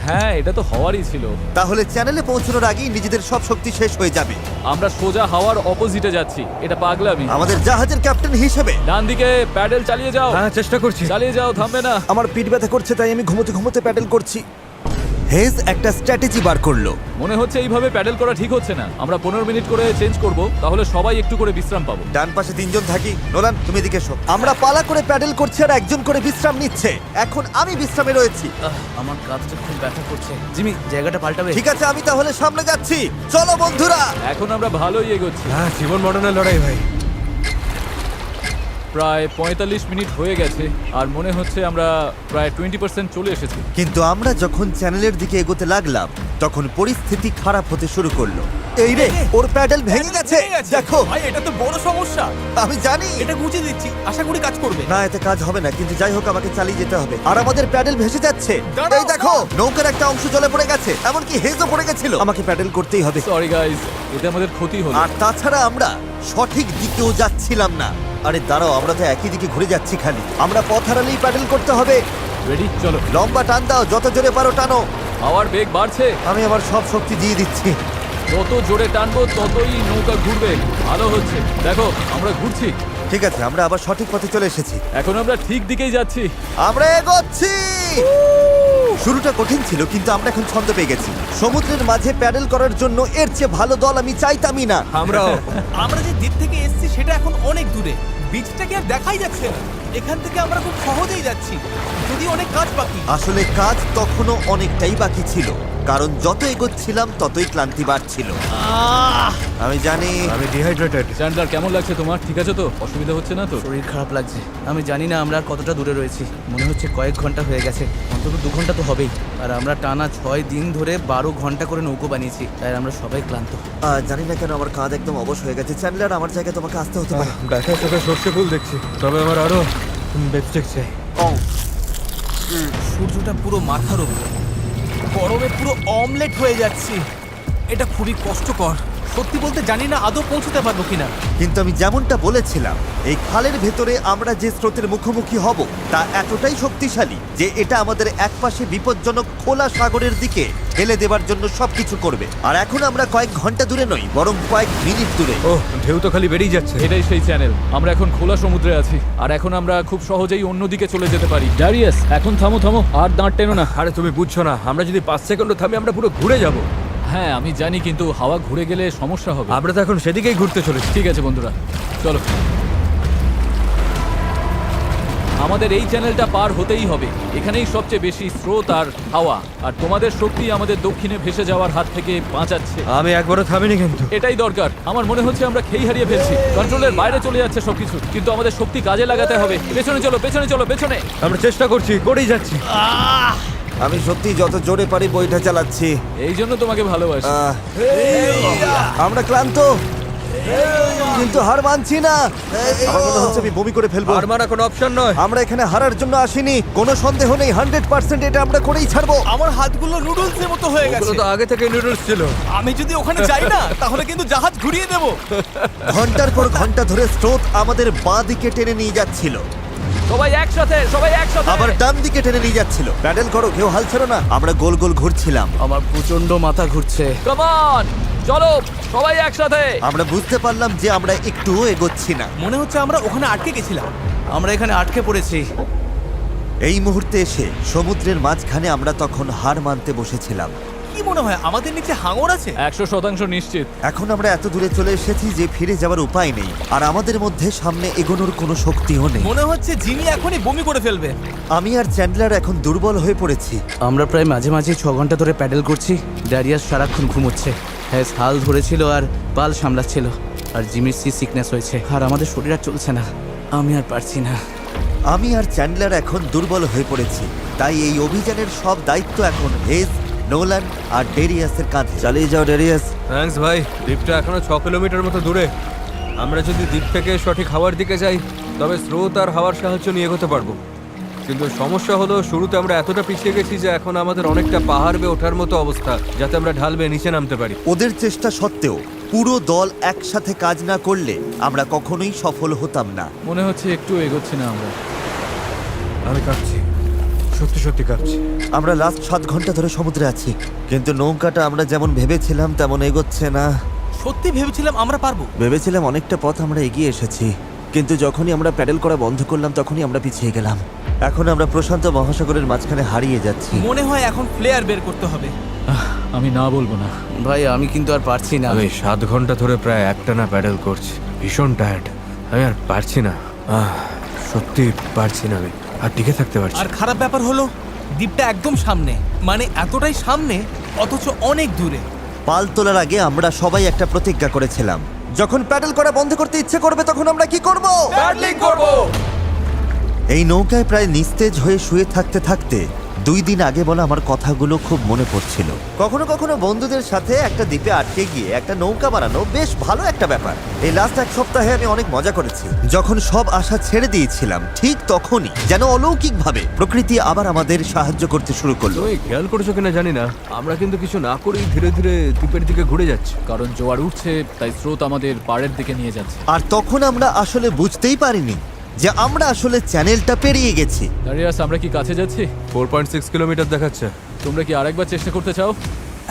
হ্যাঁ, এটা তো হওয়ারই ছিল। তাহলে চ্যানেলে পৌঁছানোর আগেই নিজেদের সব শক্তি শেষ হয়ে যাবে। আমরা সোজা হাওয়ার অপোজিটে যাচ্ছি, এটা পাগলামি। আমাদের জাহাজের ক্যাপ্টেন হিসেবে ডান দিকে প্যাডেল চালিয়ে যাও। হ্যাঁ চেষ্টা করছি। চালিয়ে যাও, থামবে না। আমার পিঠ ব্যথা করছে, তাই আমি ঘুমোতে ঘুমোতে প্যাডেল করছি। হেজ একটা স্ট্র্যাটেজি বার করলো। মনে হচ্ছে এইভাবে প্যাডেল করা ঠিক হচ্ছে না। আমরা 15 মিনিট করে চেঞ্জ করব, তাহলে সবাই একটু করে বিশ্রাম পাবো। ডান পাশে 3 জন থাকি। নোলান, তুমি এদিকে এসো। আমরা পালা করে প্যাডেল করছি আর একজন করে বিশ্রাম নিচ্ছে। এখন আমি বিশ্রামে রয়েছি। আমার কাঁধটা খুব ব্যথা করছে। জিমি, জায়গাটা পাল্টাবে? ঠিক আছে, আমি তাহলে সামনে যাচ্ছি। চলো বন্ধুরা। এখন আমরা ভালোই এগোচ্ছি। হ্যাঁ জীবন মরণের লড়াই ভাই। প্রায় 45 মিনিট হয়ে গেছে আর মনে হচ্ছে আমরা প্রায় 20% চলে এসেছি। কিন্তু আমরা যখন চ্যানেলের দিকে এগোতে লাগলাম তখন পরিস্থিতি খারাপ হতে শুরু করলো। এই রে, ওর প্যাডেল ভেঙে গেছে। দেখো, ভাই এটা তো বড় সমস্যা। আমি জানি এটা গুছিয়ে দিচ্ছি, আশা করি কাজ করবে। না, এতে কাজ হবে না, কিন্তু যাই হোক আমাকে চালিয়ে যেতে হবে। আর আমাদের প্যাডেল ভেসে যাচ্ছে। দাঁড়াও, এই দেখো, নৌকার একটা অংশ জলে পড়ে গেছে, এমনকি হেজও পড়ে গেছিল। আমাকে প্যাডেল করতেই হবে। সরি গাইস, এতে আমাদের ক্ষতি হলো। আর তাছাড়া আমরা সঠিক দিকেও যাচ্ছিলাম না। আরে দাঁড়াও, আমরা তো একই দিকে ঘুরে যাচ্ছি খালি। আমরা পথ হারালেই প্যাডেল করতে হবে। রেডি, চলো। লম্বা টান দাও, যত জোরে পারো টানো। হাওয়ার বেগ বাড়ছে। আমি আমার সব শক্তি দিয়ে দিচ্ছি। যত জোরে টানবো ততই নৌকা ঘুরবে। ভালো হচ্ছে, দেখো আমরা ঘুরছি। ঠিক আছে, আমরা আবার সঠিক পথে চলে এসেছি। এখন আমরা ঠিক দিকেই যাচ্ছি। আমরা এগোচ্ছি। শুরুটা কঠিন ছিল, কিন্তু আমরা এখন ছন্দ পেয়ে গেছি। সমুদ্রের মাঝে প্যাডেল করার জন্য এর চেয়ে ভালো দল আমি চাইতামই না। আমরাও। আমরা যে দ্বীপ থেকে এসেছি সেটা এখন অনেক দূরে। বীজটাকে আর দেখাই যাচ্ছে না। এখান থেকে আমরা খুব সহজেই যাচ্ছি, যদি অনেক কাজ বাকি। আসলে কাজ তখনও অনেকটাই বাকি ছিল, কারণ যত এগোচ্ছিলাম ততই ক্লান্তি বাড়ছিল। আমি জানি। আমি ডিহাইড্রেটেড। চ্যান্ডলার, কেমন লাগছে তোমার? ঠিক আছে তো? অসুবিধা হচ্ছে না তো? শরীর খারাপ লাগছে। আমি জানি না আমরা আর কতটা দূরে রয়েছি। মনে হচ্ছে কয়েক ঘন্টা হয়ে গেছে, অন্তত 2 ঘন্টা তো হবেই। আর আমরা টানা 6 দিন ধরে 12 ঘন্টা করে নৌকো বানিয়েছি, তাই আমরা সবাই ক্লান্ত। জানি না কেন আমার কাঁধ একদম অবশ হয়ে গেছে। চ্যান্ডলার, আমার জায়গায় তোমাকে আসতে হতে পারে। ব্যথা চোখে সর্ষে ফুল দেখছি, তবে আমার আরো বেস্টেক চাই। সূর্যটা পুরো মাথার উপর, গরমে পুরো অমলেট হয়ে যাচ্ছি। এটা খুবই কষ্টকর। সত্যি বলতে জানি না আদৌ পৌঁছতে পারবো কিনা। কিন্তু আমি যেমনটা বলেছিলাম, এই খালের ভেতরে আমরা যে স্রোতের মুখোমুখি হব তা এতটাই শক্তিশালী যে এটা আমাদের একপাশে বিপজ্জনক খোলা সাগরের দিকে ফেলে দেবার জন্য সবকিছু করবে। আর এখন আমরা কয়েক ঘন্টা দূরে নই, বরং কয়েক মিনিট দূরে। ও, ঢেউ তো খালি বেরিয়ে যাচ্ছে। এটাই সেই চ্যানেল। আমরা এখন খোলা সমুদ্রে আছি আর এখন আমরা খুব সহজেই অন্যদিকে চলে যেতে পারি। ড্যারিয়াস, এখন থামো থামো, আর দাঁড় টেনো না। আরে তুমি বুঝছো না, আমরা যদি 5 সেকেন্ডও থামি আমরা পুরো ঘুরে যাব। হ্যাঁ আমি জানি, কিন্তু হাওয়া ঘুরে গেলে সমস্যা হবে। আমরা তো এখন সেদিকেই ঘুরতে চলেছি। ঠিক আছে বন্ধুরা, চলো। আমাদের এই চ্যানেলটা পার হতেই হবে। এখানেই সবচেয়ে বেশি স্রোত আর হাওয়া, আর তোমাদের শক্তি আমাদের দক্ষিণে ভেসে যাওয়ার হাত থেকে বাঁচাচ্ছে। আমি একবারও থামিনি কিন্তু। এটাই দরকার। আমার মনে হচ্ছে আমরা খেই হারিয়ে ফেলছি, কন্ট্রোলের বাইরে চলে যাচ্ছে সবকিছু। কিন্তু আমাদের শক্তি কাজে লাগাতে হবে। পেছনে চলো, পেছনে চলো, পেছনে। আমরা চেষ্টা করছি, করেই যাচ্ছি। আমি সত্যি যত জোরে পারি বইটা চালাচ্ছি। এই জন্য তোমাকে ভালোবাসি। আমরা ক্লান্ত, কিন্তু হার মানছি না। আমার মনে হচ্ছে আমি বমি করে ফেলবো। আর মারা কোনো অপশন নয়। আমরা এখানে হারার জন্য আসিনি, কোনো সন্দেহ নেই। 100% এটা আমরা করেই ছাড়বো। আমার হাতগুলো নুডলসের মতো হয়ে গেছে। ওগুলো তো আগে থেকে নুডলস ছিল। আমি যদি ওখানে যাই না তাহলে কিন্তু জাহাজ ঘুরিয়ে দেব। ঘন্টার পর ঘন্টা ধরে স্রোত আমাদের বাঁ দিকে টেনে নিয়ে যাচ্ছিল, সবাই একসাথে, সবাই একসাথে। আবার ডান দিকে টেনে নিয়ে যাচ্ছিল। প্যাডেল করো, কেউ হাল ছেড়ো না। আমরা গোল গোল ঘুরছিলাম। আমার প্রচন্ড মাথা ঘুরছে। কাম অন, চলো সবাই একসাথে। আমরা বুঝতে পারলাম যে আমরা একটুও এগোচ্ছি না। মনে হচ্ছে আমরা ওখানে আটকে গেছিলাম। আমরা এখানে আটকে পড়েছি। এই মুহূর্তে এসে সমুদ্রের মাঝখানে আমরা তখন হার মানতে বসেছিলাম। কি মনে হয় আমাদের নিচে হাঙর আছে? 100% নিশ্চিত। এখন আমরা এত দূরে চলে এসেছি যে ফিরে যাওয়ার উপায় নেই, আর আমাদের মধ্যে সামনে এগোনোর কোনো শক্তিও নেই। মনে হচ্ছে জিমি এখনই বমি করে ফেলবে। আমি আর চ্যান্ডলার এখন দুর্বল হয়ে পড়েছি। আমরা প্রায় মাঝে মাঝে 6 ঘন্টা ধরে প্যাডেল করছি। ড্যারিয়াস সারাক্ষণ ঘুমোচ্ছে, হ্যাঁ হাল ধরেছিল আর পাল সামলাচ্ছিল। আর জিমির সিকনেস হয়েছে, আর আমাদের শরীর আর চলছে না। আমি আর পারছি না। আমি আর চ্যান্ডলার এখন দুর্বল হয়ে পড়েছি, তাই এই অভিযানের সব দায়িত্ব এখন হেজ, নোলান আর ডেরিয়াসের কাঁধে। চালিয়ে যাও ডেরিয়াস। থ্যাঙ্কস ভাই। দ্বীপটা এখনো 6 কিলোমিটার মতো দূরে। আমরা যদি দ্বীপ থেকে সঠিক হাওয়ার দিকে যাই তবে স্রোত আর হাওয়ার সাহায্য নিয়ে এগোতে পারবো। কিন্তু সমস্যা হলো শুরুতে আমরা এতটা পিছিয়ে গেছি যে এখন আমাদের অনেকটা পাহাড় বেয়ে ওঠার মতো অবস্থা, যাতে আমরা ঢাল বেয়ে নিচে নামতে পারি। ওদের চেষ্টা সত্ত্বেও পুরো দল একসাথে কাজ না করলে আমরা কখনোই সফল হতাম না। মনে হচ্ছে একটু এগোচ্ছি না আমরা। আমি কাঁপছি। সত্যি সত্যি কাঁপছি। আমরা লাস্ট 7 ঘন্টা ধরে সমুদ্রে আছি, কিন্তু নৌকাটা আমরা যেমন ভেবেছিলাম তেমন এগোচ্ছে না। সত্যি ভেবেছিলাম আমরা পারবো। ভেবেছিলাম অনেকটা পথ আমরা এগিয়ে এসেছি, কিন্তু যখনই আমরা প্যাডেল করা বন্ধ করলাম তখনই আমরা পিছিয়ে গেলাম। এখন আমরা প্রশান্ত মহাসাগরের মাঝখানে হারিয়ে যাচ্ছি। মনে হয় এখন প্লেয়ার বের করতে হবে। আমি না বলবো না। ভাই আমি কিন্তু আর পারছি না। আমি 7 ঘন্টা ধরে প্রায় একটানা প্যাডেল করছি, ভীষণ টায়ার্ড। আমি আর পারছি না, সত্যি পারছি না, আমি আর টিকে থাকতে পারছি আর না। খারাপ ব্যাপার হলো দ্বীপটা একদম সামনে, মানে এতটাই সামনে অথচ অনেক দূরে। পাল তোলার আগে আমরা সবাই একটা প্রতিজ্ঞা করেছিলাম, যখন প্যাডেল করা বন্ধ করতে ইচ্ছে করবে তখন আমরা কি করব? প্যাডলিং করব। এই নৌকায় প্রায় নিস্তেজ হয়ে শুয়ে থাকতে থাকতে 2 দিন আগে বলা আমার কথাগুলো খুব মনে পড়ছিল। কখনো কখনো বন্ধুদের সাথে একটা দ্বীপে আটকে গিয়ে একটা নৌকা বানানো বেশ ভালো একটা ব্যাপার। এই লাস্ট 1 সপ্তাহে আমি অনেক মজা করেছি। যখন সব আশা ছেড়ে দিয়েছিলাম ঠিক তখনই যেন অলৌকিকভাবে প্রকৃতি আবার আমাদের সাহায্য করতে শুরু করলো। তুমি খেয়াল করেছো কিনা জানি না, আমরা কিন্তু কিছু না করেই ধীরে ধীরে দ্বীপের দিকে ঘুরে যাচ্ছি। কারণ জোয়ার উঠছে, তাই স্রোত আমাদের পাড়ের দিকে নিয়ে যাচ্ছে। আর তখন আমরা আসলে বুঝতেই পারিনি যে আমরা আসলে চ্যানেলটা পেরিয়ে গেছি। দাঁড়িয়ে আমরা কি কাছে যাচ্ছি? 4.6 কিলোমিটার দেখাচ্ছে। তোমরা কি আরেকবার চেষ্টা করতে চাও?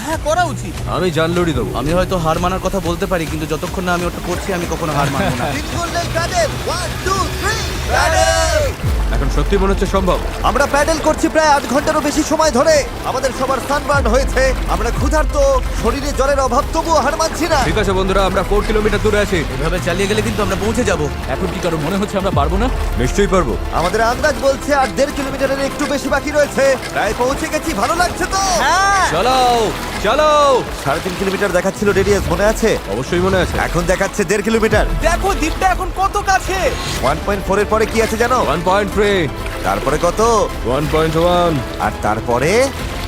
হ্যাঁ, করা উচিত। আমি জান লড়ি দেবো। আমি হয়তো হার মানার কথা বলতে পারি, কিন্তু যতক্ষণ না আমি ওটা করছি আমি কখনো হার মানবো না। তিন করলেন প্যাডেল, 1 2 3 প্যাডেল। এখন সত্যি মনে হচ্ছে সম্ভব। আমরা প্যাডেল করছি প্রায় 8 ঘন্টারও বেশি সময় ধরে। আমাদের সবার সানবার্ন হয়েছে, আমরা ক্ষুধার্ত, শরীরে জলের অভাব, তবুও হার মানছি না। ঠিক আছে বন্ধুরা, আমরা 4 কিলোমিটার দূরে আছি। এভাবে চালিয়ে গেলে কিন্তু আমরা পৌঁছে যাব। এখন কি কারো মনে হচ্ছে আমরা পারবো না? নিশ্চয়ই পারবো। আমাদের আন্দাজ বলছে আর 1.5 কিলোমিটারের একটু বেশি বাকি রয়েছে। প্রায় পৌঁছে গেছি, ভালো লাগছে তো? হ্যাঁ, চালাও চালাও। 3.5 কিলোমিটার দেখাচ্ছিল রেডিয়াস, মনে আছে? অবশ্যই মনে আছে। এখন দেখাচ্ছে 1.5 কিলোমিটার। দেখো দ্বীপটা এখন কত কাছে। 1.4 এর পরে কি আছে জানো? 1.3, তারপরে কত? 1.1, আর তারপরে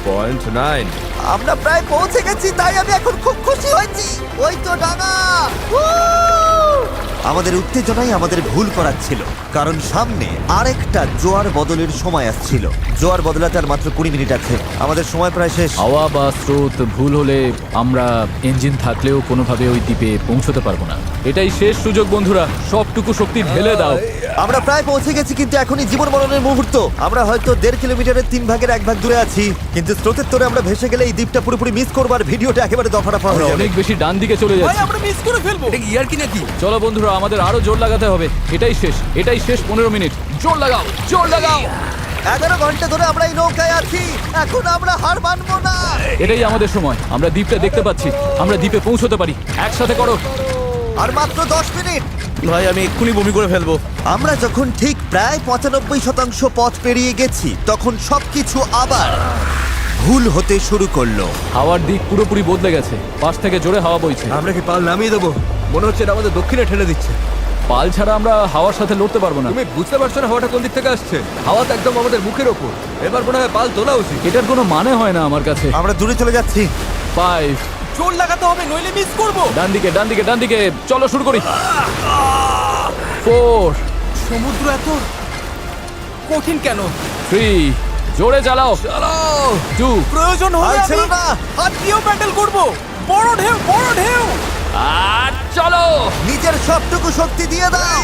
0.9। আমরা প্রায় পৌঁছে গেছি, তাই আমি এখন খুব খুশি হয়েছি। ওই তো ডাঙা। আমাদের উত্তেজনাই আমাদের ভুল করাচ্ছিল, কারণ সামনে আরেকটা জোয়ার বদলের সময় আসছিল। জোয়ার বদলাতে আর মাত্র 20 মিনিট আছে, আমাদের সময় প্রায় শেষ। হাওয়া বা স্রোত ভুল হলে আমরা ইঞ্জিন থাকলেও কোনোভাবে ওই দ্বীপে পৌঁছতে পারবো না। এটাই শেষ সুযোগ বন্ধুরা, সবটুকু শক্তি ঢেলে দাও। আমরা প্রায় পৌঁছে গেছি, কিন্তু এখনই জীবন মরণের মুহূর্ত। আমরা হয়তো 1.5 কিলোমিটারের 3 ভাগের 1 ভাগ দূরে আছি, কিন্তু স্রোতের তোরে আমরা ভেসে গেলে এই দ্বীপটা পুরোপুরি মিস করবো আর ভিডিওটা একেবারে দফারফা হয়ে যাবে। অনেক বেশি ডান দিকে চলে ভাই, যাচ্ছে। আমরা মিস করে ফেলবো। এটা কি ইয়ার কি নাকি? চলো বন্ধুরা, আমাদের আরো জোর লাগাতে হবে। এটাই শেষ 15 মিনিট। জোর লাগাও, জোর লাগাও। 11 ঘন্টা ধরে আমরা এই নৌকায় আছি, এখন আমরা হার মানবো না। এটাই আমাদের সময়। আমরা দ্বীপটা দেখতে পাচ্ছি, আমরা দ্বীপে পৌঁছতে পারি। একসাথে করো। আর মাত্র 10 মিনিট। ভাই আমি এক্ষুনি বমি করে ফেলবো। আমরা যখন ঠিক প্রায় 95% পথ পেরিয়ে গেছি, তখন সবকিছু আবার ভুল হতে শুরু করলো। হাওয়ার দিক পুরোপুরি বদলে গেছে, পাশ থেকে জোরে হাওয়া বইছে। আমরা কি পাল নামিয়ে দেবো? মনে হচ্ছে এটা আমাদের দক্ষিণে ঠেলে দিচ্ছে। পাল ছাড়া আমরা হাওয়ার সাথে লড়তে পারবো না। তুমি বুঝতে পারছো না হাওয়াটা কোন দিক থেকে আসছে? হাওয়া তো একদম আমাদের মুখের ওপর। এবার মনে হয় পাল তোলা উচিত। এটার কোনো মানে হয় না আমার কাছে। আমরা দূরে চলে যাচ্ছি। 5, জোর লাগাতে হবে, নইলে মিস করবো। ডান দিকে। চলো শুরু করি। 4, সমুদ্র এত কঠিন কেন? 3, জোরে চালাও। 2, প্রয়োজন হলে আর ছিল আমি না। হাত দিয়েও প্যাডেল করবো। বড় ঢেউ। আর চলো। নিজের সবটুকু শক্তি দিয়ে দাও।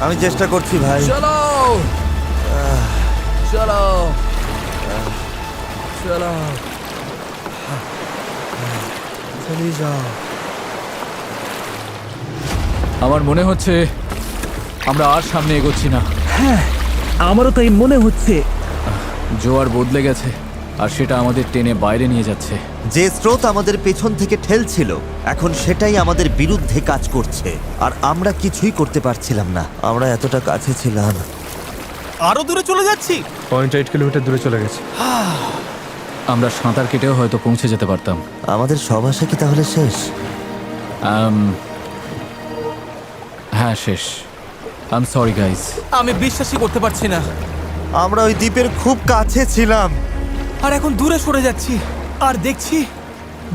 আমি চেষ্টা করছি ভাই। চলো। আমার মনে হচ্ছে আমরা আর সামনে এগোচ্ছি না। আমারও তাই মনে হচ্ছে। জোয়ার বদলে গেছে, আর সেটা আমাদের টেনে বাইরে নিয়ে যাচ্ছে। যে স্রোত আমাদের পেছন থেকে ঠেলছিল, এখন সেটাই আমাদের বিরুদ্ধে কাজ করছে, আর আমরা কিছুই করতে পারছিলাম না। আমরা এতটা কাছে ছিলাম। আরো দূরে চলে যাচ্ছি। 0.8 কিলোমিটার দূরে চলে গেছে। আমরা সাঁতার কেটেও হয়তো পৌঁছে যেতে পারতাম। আমাদের সব আশা কি তাহলে শেষ? হ্যাঁ, শেষ। I am sorry guys. আমি বিশ্বাসই করতে পারছি না। আমরা ওই দ্বীপের খুব কাছে ছিলাম। আর এখন দূরে সরে যাচ্ছি, আর দেখছি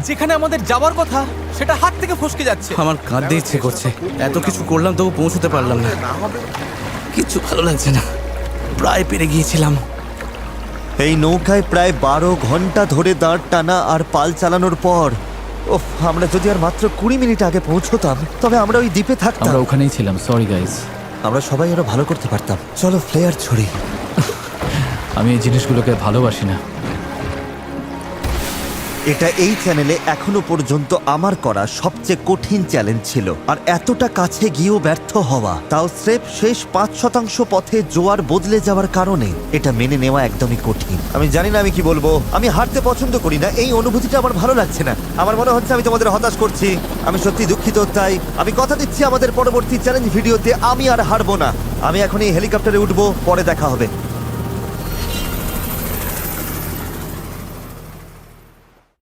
যেখানে আমাদের যাওয়ার কথা সেটা হাত থেকে ফসকে যাচ্ছে। আমার কাঁদতে ইচ্ছে করছে। এত কিছু করলাম তবু পৌঁছতে পারলাম না। কিচ্ছু ভালো লাগছে না। প্রায় পেরে গিয়েছিলাম। এই নৌকায় প্রায় 12 ঘন্টা ধরে দাঁড় টানা আর পাল চালানোর পর, ওফ, আমরা যদি আর মাত্র 20 মিনিট আগে পৌঁছতাম, তবে আমরা ওই দ্বীপে থাকতাম। আমরা ওখানেই ছিলাম। Sorry guys. আমরা সবাই আরো ভালো করতে পারতাম। চলো ফ্লেয়ার ছড়ি। আমি এই জিনিসগুলোকে ভালোবাসি না। এটা এই চ্যানেলে এখনো পর্যন্ত আমার করা সবচেয়ে কঠিন চ্যালেঞ্জ ছিল, আর এতটা কাছে গিয়েও ব্যর্থ হওয়া, তাও স্রেফ শেষ 5% পথে জোয়ার বদলে যাওয়ার কারণে, এটা মেনে নেওয়া একদমই কঠিন। আমি জানি না আমি কি বলবো। আমি হারতে পছন্দ করি না, এই অনুভূতিটা আমার ভালো লাগছে না। আমার মনে হচ্ছে আমি তোমাদের হতাশ করছি। আমি সত্যি দুঃখিত। তাই আমি কথা দিচ্ছি আমাদের পরবর্তী চ্যালেঞ্জ ভিডিওতে আমি আর হারবো না। আমি এখন এই হেলিকপ্টারে উঠবো, পরে দেখা হবে।